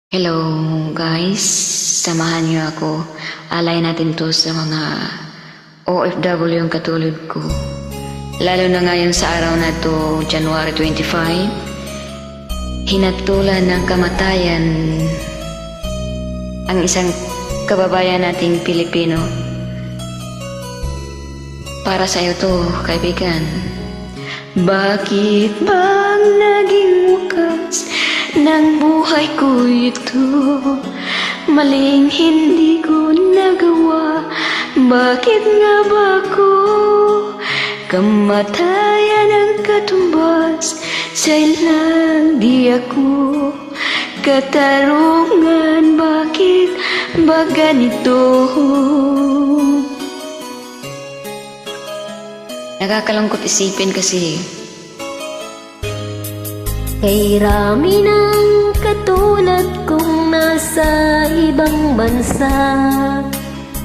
Hello guys, samahan niyo ako. Alay natin to sa mga OFW yung katulad ko. Lalo na ngayon sa araw na to, January 25, hinatulan ng kamatayan ang isang kababayan nating Pilipino. Para sa iyo to, kaibigan. Bakit bang naging wakas ng buhay ko ito? Maling hindi ko nagawa. Bakit nga ba ko kamatayan ang katumbas? Sa ilang di ako katarungan. Bakit ba ganito? Nakakalungkot isipin kasi kay rami ng katulad kong nasa ibang bansa,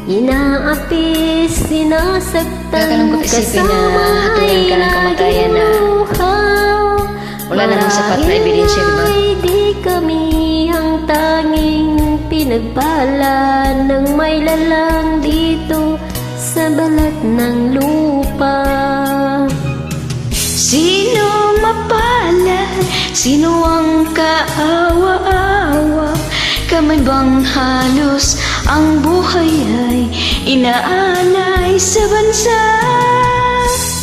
inaapi, sinasaktan, kasama ay naginuhaw. wala namang sapat na ebidensya, diba? Di kami ang tanging pinagpala ng may lalang dito sa balat ng lupa. Sino mapalad? Sino ang kaawa-awa? Kami bang halos ang buhay ay inaalay sa bansa?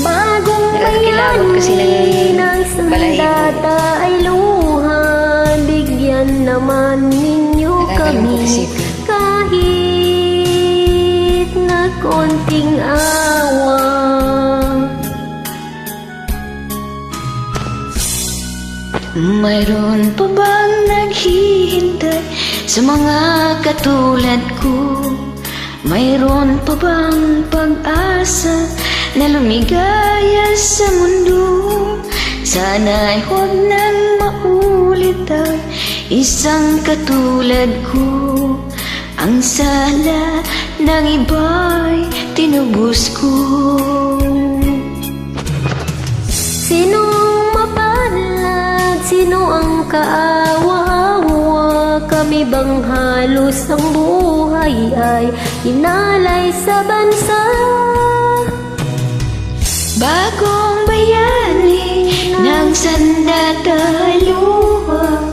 Bagong Nakakakilabot kasi bayani ng balahibo. sandata ay luha. Bigyan naman ninyo Nakakalungkot kami isipin. kahit na konting awa. Mayroon pa bang naghihintay sa mga katulad ko? Mayroon pa bang pag-asa na lumigaya sa mundo? Sana'y huwag nang maulit ang isang katulad ko. Ang sala ng iba'y tinubos ko. Sinong mapalad? Sino ang kaawa-awa? Kami bang halos ang buhay ay inalay sa bansa? Bagong bayani ng sandata ay luha.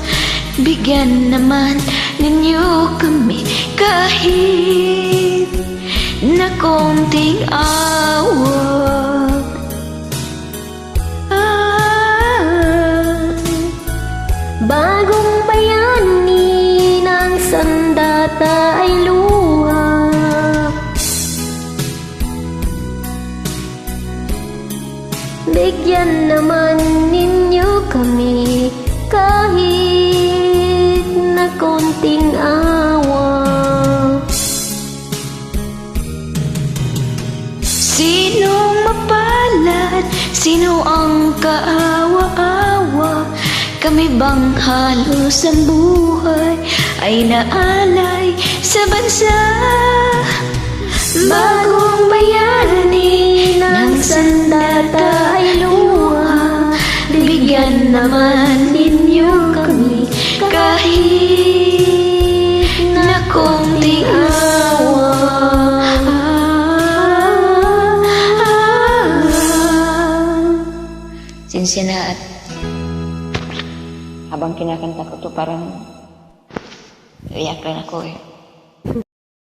Bigyan naman ninyo kami kahit na konting awa. Bagong bayani ng sandata ay luha. Bigyan naman ninyo kami kahit na konting awa. Sino mapalad? Sino ang kaawa-awa? Kami bang halos ang buhay ay naalay sa bansa? Bagong bayani ng sandata ay luha. Bigyan naman ninyo kami kahit na konting awa. Sinsya na at habang kinakanta ko to parang iyak rin ako eh.